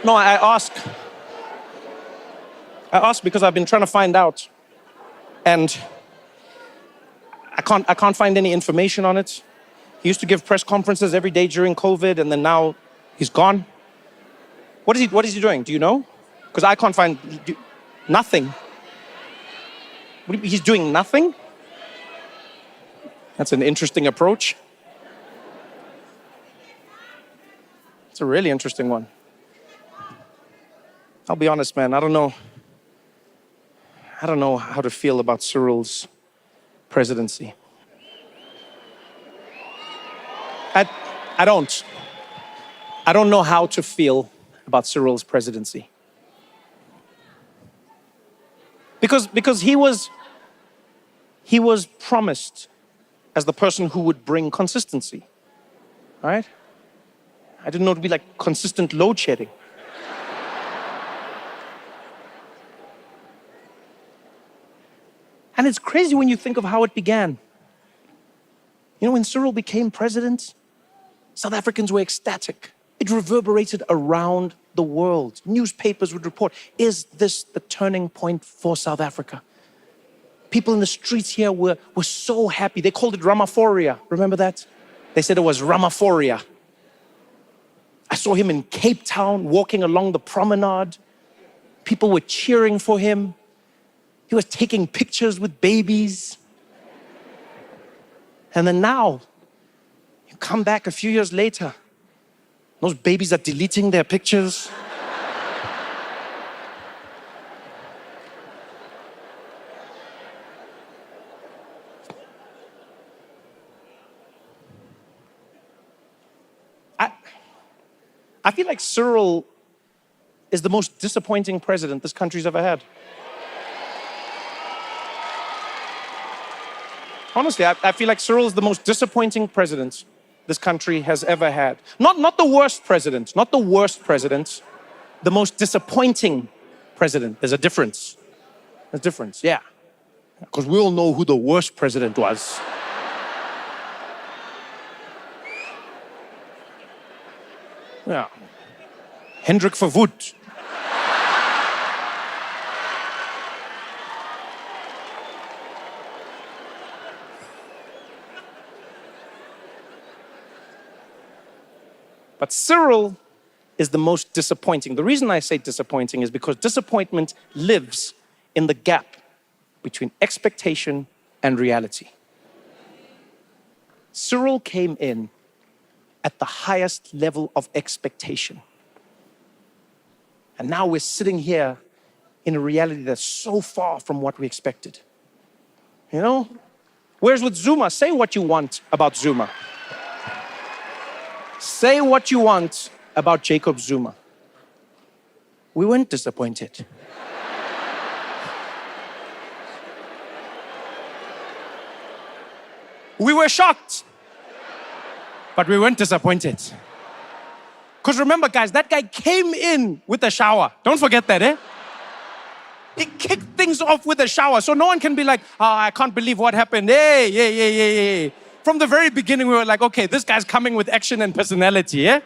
No, I ask because I've been trying to find out, and I can't find any information on it. He used to give press conferences every day during COVID, and then now he's gone. What is he doing? Do you know? Because I can't find nothing. He's doing nothing? That's an interesting approach. It's a really interesting one. I'll be honest, man, I don't know how to feel about Cyril's presidency. I don't know how to feel about Cyril's presidency. Because he was promised as the person who would bring consistency, right? I didn't know it would be like consistent load shedding. And it's crazy when you think of how it began. You know, when Cyril became president, South Africans were ecstatic. It reverberated around the world. Newspapers would report, is this the turning point for South Africa? People in the streets here were so happy. They called it Ramaphoria. Remember that? They said it was Ramaphoria. I saw him in Cape Town walking along the promenade. People were cheering for him. He was taking pictures with babies. And then now, you come back a few years later, those babies are deleting their pictures. I feel like Cyril is the most disappointing president this country's ever had. Honestly, I feel like Cyril is the most disappointing president this country has ever had. Not the worst president, not the worst president, the most disappointing president. There's a difference. There's a difference, yeah. Because we all know who the worst president was. Yeah. Hendrik Verwoerd. But Cyril is the most disappointing. The reason I say disappointing is because disappointment lives in the gap between expectation and reality. Cyril came in at the highest level of expectation. And now we're sitting here in a reality that's so far from what we expected. You know? Whereas with Zuma, say what you want about Zuma. Say what you want about Jacob Zuma. We weren't disappointed. We were shocked, but we weren't disappointed. Because remember, guys, that guy came in with a shower. Don't forget that, eh? He kicked things off with a shower, so no one can be like, oh, I can't believe what happened. Hey. From the very beginning, we were like, okay, this guy's coming with action and personality, eh?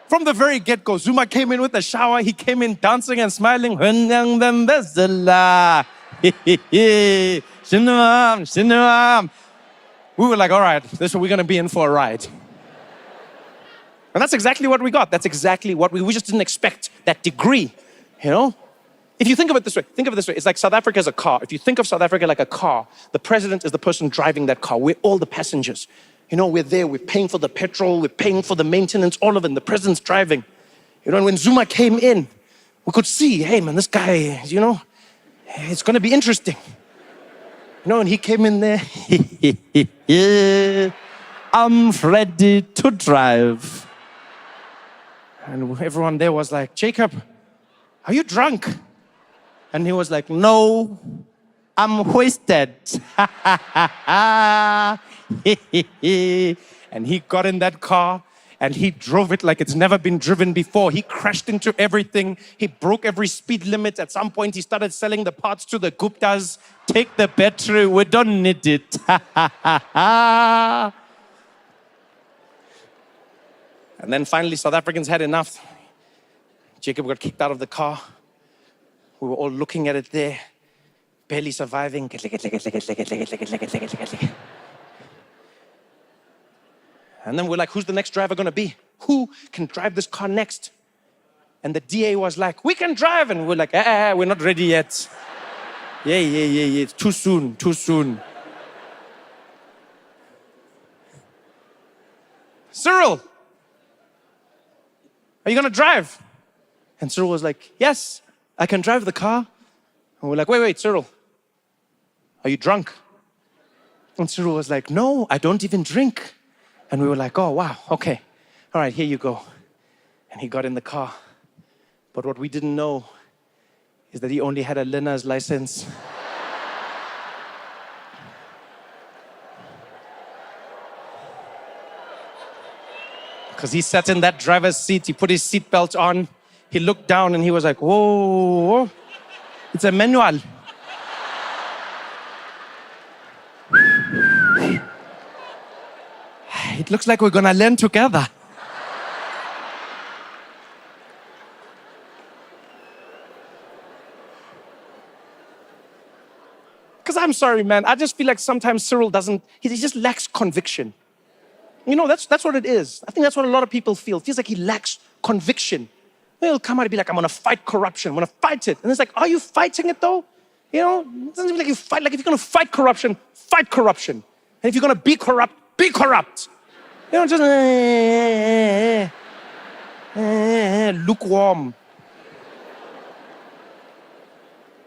From the very get-go, Zuma came in with a shower. He came in dancing and smiling. We were like, all right, this is what we're going to be in for a ride. And that's exactly what we got. That's exactly what we just didn't expect that degree, you know? If you think of it this way, it's like South Africa is a car. If you think of South Africa like a car, the president is the person driving that car. We're all the passengers. You know, we're there, we're paying for the petrol, we're paying for the maintenance, all of it, and the president's driving. You know, and when Zuma came in, we could see, hey man, this guy, you know, it's gonna be interesting. You know, and he came in there, I'm ready to drive. And everyone there was like, Jacob, are you drunk? And he was like, no, I'm wasted. And he got in that car and he drove it like it's never been driven before. He crashed into everything. He broke every speed limit. At some point, he started selling the parts to the Guptas. Take the battery, we don't need it. And then finally, South Africans had enough. Jacob got kicked out of the car. We were all looking at it there, barely surviving. And then we're like, who's the next driver gonna be? Who can drive this car next? And the DA was like, we can drive. And we're like, we're not ready yet. Yeah, it's too soon. Cyril, are you gonna drive? And Cyril was like, yes, I can drive the car. And we're like, wait, Cyril, are you drunk? And Cyril was like, no, I don't even drink. And we were like, oh, wow, okay. All right, here you go. And he got in the car. But what we didn't know is that he only had a learner's license. Because he sat in that driver's seat, he put his seatbelt on, he looked down and he was like, whoa, it's a manual. It looks like we're gonna learn together. Because I'm sorry, man, I just feel like sometimes Cyril he just lacks conviction. You know, that's what it is. I think that's what a lot of people feel. It feels like he lacks conviction. He'll come out and be like, I'm gonna fight corruption, I'm gonna fight it. And it's like, are you fighting it though? You know, it doesn't feel like you fight. Like if you're gonna fight corruption, fight corruption. And if you're gonna be corrupt, be corrupt. You know, just lukewarm.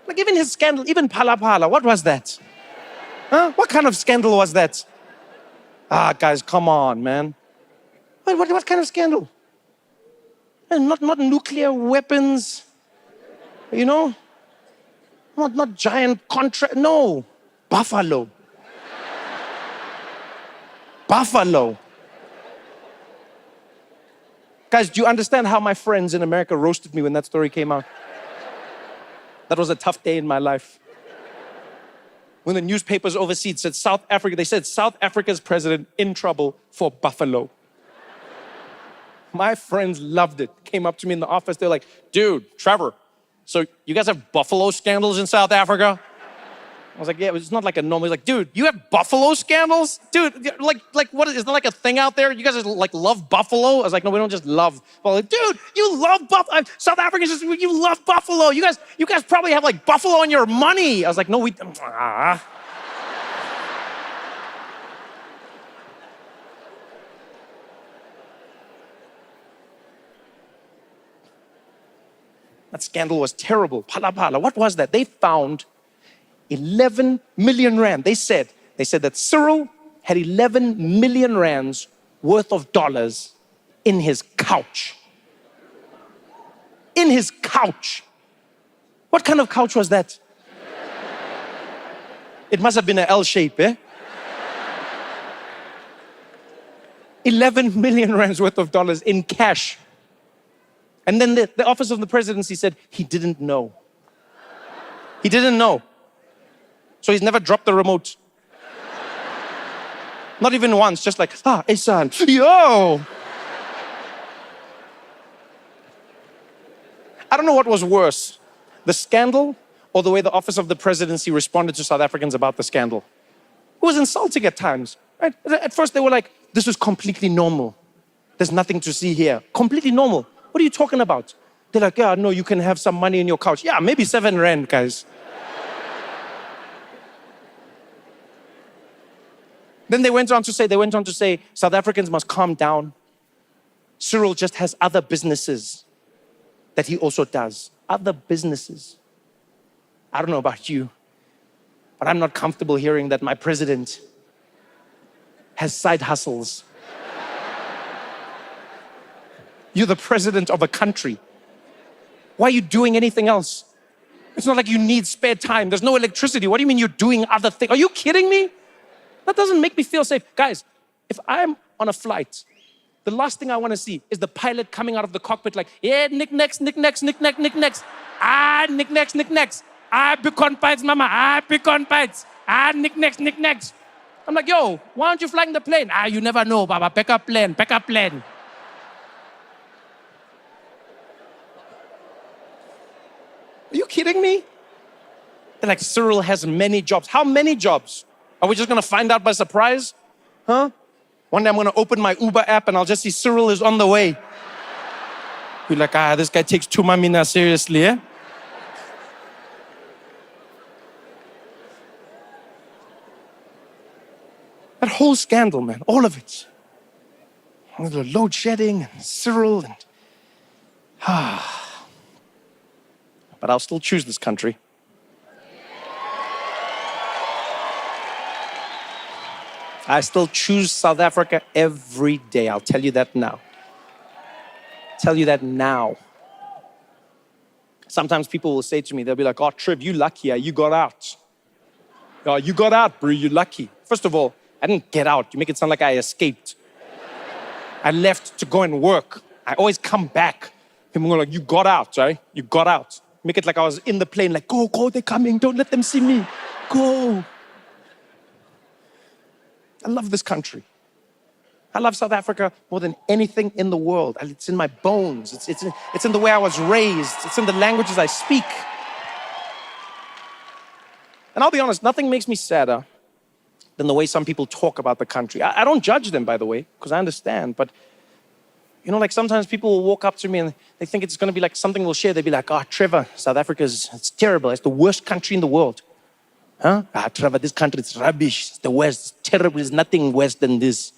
Like even his scandal, even Phala Phala, what was that? Huh? What kind of scandal was that? Guys, come on, man. What kind of scandal? Not nuclear weapons, you know? Not giant contract, no. Buffalo. Buffalo. Guys, do you understand how my friends in America roasted me when that story came out? That was a tough day in my life. When the newspapers overseas said South Africa, they said South Africa's president in trouble for buffalo. My friends loved it. Came up to me in the office, they're like, dude, Trevor, so you guys have buffalo scandals in South Africa? I was like, yeah, it's not like a normal. He's like, dude, you have buffalo scandals? Dude, like what is there like a thing out there? You guys like love buffalo? I was like, no, we don't just love buffalo. Like, dude, you love buffalo. South Africans just, you love buffalo. You guys probably have like buffalo in your money. I was like, no, we, That scandal was terrible. Phala Phala, what was that? They found 11 million rand. They said that Cyril had 11 million rands worth of dollars in his couch. In his couch. What kind of couch was that? It must have been an L shape, eh? 11 million rands worth of dollars in cash. And then the office of the presidency said he didn't know. He didn't know. So he's never dropped the remote. Not even once, just like, hey son, yo! I don't know what was worse, the scandal or the way the office of the presidency responded to South Africans about the scandal. It was insulting at times, right? At first they were like, this is completely normal. There's nothing to see here. Completely normal. What are you talking about? They're like, yeah, no, you can have some money in your couch. Yeah, maybe 7 rand, guys. Then they went on to say, South Africans must calm down. Cyril just has other businesses that he also does. Other businesses. I don't know about you, but I'm not comfortable hearing that my president has side hustles. You're the president of a country. Why are you doing anything else? It's not like you need spare time. There's no electricity. What do you mean you're doing other things? Are you kidding me? That doesn't make me feel safe. Guys, if I'm on a flight, the last thing I want to see is the pilot coming out of the cockpit like, yeah, Nick next. Nick next. Nick next. Beacon bites, mama. Beacon bites. Nick next. I'm like, yo, why aren't you flying the plane? You never know, Baba. Backup plan. Are you kidding me? They're like, Cyril has many jobs. How many jobs? Are we just gonna find out by surprise? Huh? One day I'm gonna open my Uber app and I'll just see Cyril is on the way. You're like, this guy takes Tumamina seriously, eh? That whole scandal, man, all of it. The load shedding and Cyril and but I'll still choose this country. I still choose South Africa every day. I'll tell you that now. Tell you that now. Sometimes people will say to me, they'll be like, oh, Trev, you lucky, you got out. Oh, you got out, bro, you're lucky. First of all, I didn't get out. You make it sound like I escaped. I left to go and work. I always come back. People go like, you got out, right? You got out. Make it like I was in the plane, like, go, they're coming. Don't let them see me. Go. I love this country. I love South Africa more than anything in the world. It's in my bones. It's in the way I was raised. It's in the languages I speak. And I'll be honest, nothing makes me sadder than the way some people talk about the country. I don't judge them, by the way, because I understand. But, like sometimes people will walk up to me and they think it's going to be like something we'll share. They'll be like, Trevor, South Africa it's terrible. It's the worst country in the world. Huh? Trevor, this country is rubbish. It's the worst. It's terrible. There's nothing worse than this.